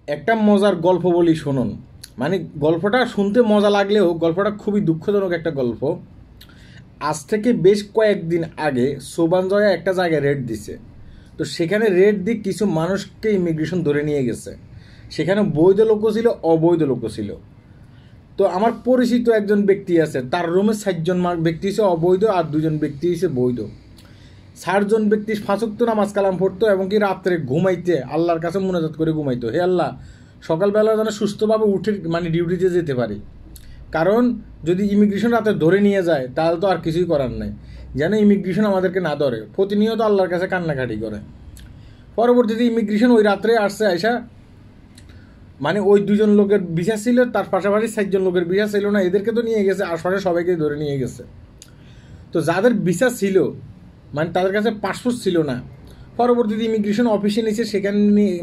একটা মজার গল্প বলি শুনুন। মানে গল্পটা শুনতে মজা লাগলেও গল্পটা খুবই দুঃখজনক একটা গল্প। আজ থেকে বেশ কয়েকদিন আগে সোবানজয়া একটা জায়গায় রেড দিছে। তো সেখানে রেড দিয়ে কিছু মানুষকে ইমিগ্রেশন ধরে নিয়ে গেছে। সেখানে বৈধ লোকও ছিল, অবৈধ লোকও ছিল। তো আমার পরিচিত একজন ব্যক্তি আছে, তার রুমে 4জন ব্যক্তি হিসেবে অবৈধ আর 2জন ব্যক্তি হিসেবে বৈধ। 4জন ব্যক্তি 5 ওয়াক্ত নামাজ কালাম পড়তো এবং কি রাত্রে ঘুমাইতে আল্লাহর কাছে মুনাজাত করে ঘুমাইতো, হে আল্লাহ সকালবেলা যেন সুস্থভাবে উঠে মানে ডিউটিতে যেতে পারি। কারণ যদি ইমিগ্রেশন রাতে ধরে নিয়ে যায় তাহলে তো আর কিছুই করার নেই, যেন ইমিগ্রেশন আমাদেরকে না ধরে। প্রতিনিয়ত আল্লাহর কাছে কান্নাকাটি করে। পরবর্তীতে ইমিগ্রেশন ওই রাত্রে আসছে আইসা, মানে ওই 2জন লোকের ভিসা ছিল, তার পাশাপাশি 4জন লোকের ভিসা ছিল না, এদেরকে তো নিয়ে গেছে, আশপাশে সবাইকে ধরে নিয়ে গেছে। তো যাদের ভিসা ছিল মানে তাদের কাছে পাসপোর্ট ছিল না। পরবর্তীতে ইমিগ্রেশন অফিসে নিয়েছে, সেখানে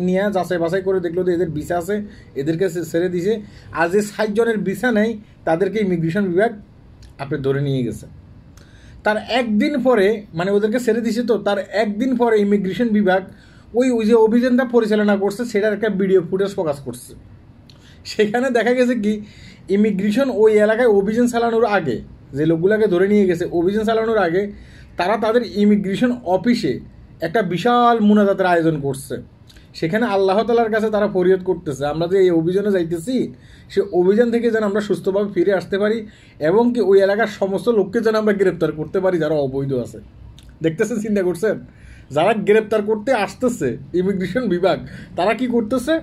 নিয়ে যাচাই বাছাই করে দেখলো যে এদের ভিসা আছে, এদেরকে ছেড়ে দিছে। আর যে 60জনের ভিসা নেই তাদেরকে ইমিগ্রেশন বিভাগ আপনি ধরে নিয়ে গেছে। তার একদিন পরে, মানে ওদেরকে ছেড়ে দিছে, তো তার একদিন পরে ইমিগ্রেশন বিভাগ ওই ওই যে অভিযানটা পরিচালনা করছে সেটার একটা ভিডিও ফুটেজ প্রকাশ করছে। সেখানে দেখা গেছে কি ইমিগ্রেশন ওই এলাকায় অভিযান চালানোর আগে, যে লোকগুলোকে ধরে নিয়ে গেছে অভিযান চালানোর আগে, তারা তাদের ইমিগ্রেশন অফিসে একটা বিশাল মুনাজাতের আয়োজন করছে। সেখানে আল্লাহ তাআলার কাছে তারা ফরিয়াদ করতেছে, আমরা যে এই অভিযানে যাইতেছি সে অভিযান থেকে যেন আমরা সুস্থভাবে ফিরে আসতে পারি এবং কি ওই এলাকার সমস্ত লোককে যেন আমরা গ্রেপ্তার করতে পারি যারা অবৈধ আছে। দেখতেছেন, চিন্তা করছেন, যারা গ্রেপ্তার করতে আসতেছে ইমিগ্রেশন বিভাগ, তারা কি করতেছে?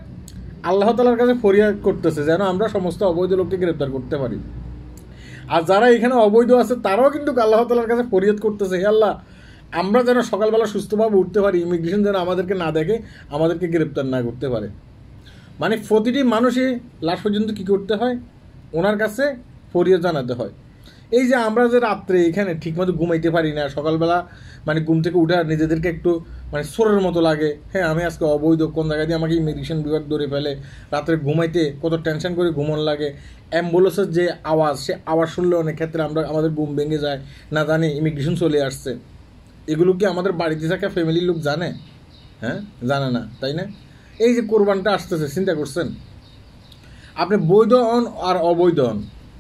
আল্লাহ তাআলার কাছে ফরিয়াদ করতেছে যেন আমরা সমস্ত অবৈধ লোককে গ্রেপ্তার করতে পারি। আর যারা এখানে অবৈধ আছে তারাও কিন্তু আল্লাহ তাআলার কাছে ফরিয়াদ করতেছে, হে আল্লাহ আমরা যেন সকালবেলা সুস্থভাবে উঠতে পারি, ইমিগ্রেশন যেন আমাদেরকে না দেখে, আমাদেরকে গ্রেপ্তার না করতে পারে। মানে প্রতিটি মানুষই লাস্ট পর্যন্ত কী করতে হয়? ওনার কাছে ফরিয়াদ জানাতে হয়। এই যে আমরা যে রাত্রে এখানে ঠিকমতো ঘুমাইতে পারি না, সকালবেলা মানে ঘুম থেকে উঠে নিজেদেরকে একটু মানে সোরের মতো লাগে, হ্যাঁ আমি আজকে অবৈধ, কোন জায়গায় দিয়ে আমাকে ইমিগ্রেশন বিভাগ ধরে ফেলে, রাত্রে ঘুমাইতে কত টেনশন করে ঘুমন লাগে, অ্যাম্বুলেন্সের যে আওয়াজ, সে আওয়াজ শুনলে অনেক ক্ষেত্রে আমাদের ঘুম ভেঙে যায়, না জানি ইমিগ্রেশন চলে আসছে। এগুলো কি আমাদের বাড়িতে থাকা ফ্যামিলির লোক জানে? হ্যাঁ, জানে না, তাই না? এই যে কোরবানটা আসতেছে, চিন্তা করছেন, আপনি বৈধ হন আর অবৈধ হন,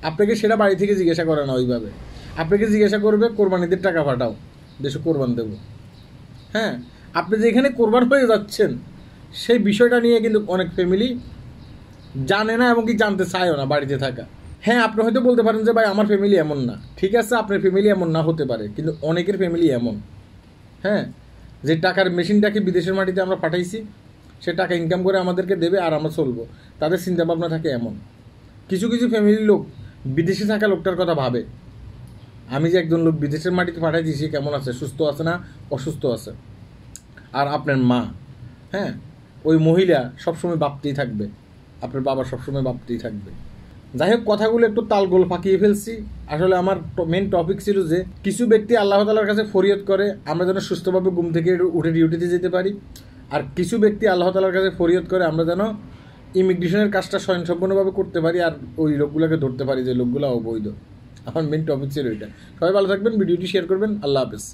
আপনাকে সেটা বাড়ি থেকে জিজ্ঞাসা করে না ওইভাবে। আপনাকে জিজ্ঞাসা করবে কোরবানিদের টাকা পাঠাও, দেশে কোরবান দেব। হ্যাঁ, আপনি যে এখানে কোরবান হয়ে যাচ্ছেন সেই বিষয়টা নিয়ে কিন্তু অনেক ফ্যামিলি জানে না এবং কি জানতে চায়ও না বাড়িতে থাকা। হ্যাঁ, আপনি হয়তো বলতে পারেন যে ভাই আমার ফ্যামিলি এমন না, ঠিক আছে আপনার ফ্যামিলি এমন না হতে পারে, কিন্তু অনেকের ফ্যামিলি এমন। হ্যাঁ, যে টাকার মেশিনটাকে বিদেশের মাটিতে আমরা পাঠাইছি, সে টাকা ইনকাম করে আমাদেরকে দেবে আর আমরা চলবো, তাদের চিন্তাভাবনা থাকে এমন। কিছু কিছু ফ্যামিলির লোক বিদেশে থাকা লোকটার কথা ভাবে, আমি যে একজন লোক বিদেশের মাটিতে পাঠাই দিয়েছি কেমন আছে, সুস্থ আছে না অসুস্থ আছে। আর আপনার মা, হ্যাঁ, ওই মহিলা সবসময় ভাবতেই থাকবে, আপনার বাবা সবসময় ভাবতেই থাকবে। যাই হোক, কথাগুলো একটু তালগোল ফাঁকিয়ে ফেলছি। আসলে আমার মেন টপিক ছিল যে কিছু ব্যক্তি আল্লাহ তাআলার কাছে ফরিয়াদ করে আমরা যেন সুস্থভাবে ঘুম থেকে উঠে ডিউটিতে যেতে পারি, আর কিছু ব্যক্তি আল্লাহ তাআলার কাছে ফরিয়াদ করে আমরা যেন ইমিগ্রেশনের কাজটা স্বয়ংসম্পূর্ণভাবে করতে পারি আর ওই লোকগুলোকে ধরতে পারি যে লোকগুলো অবৈধ। আমার মেন টপিক ছিল এটা। সবাই ভালো থাকবেন, ভিডিওটি শেয়ার করবেন। আল্লাহ হাফেজ।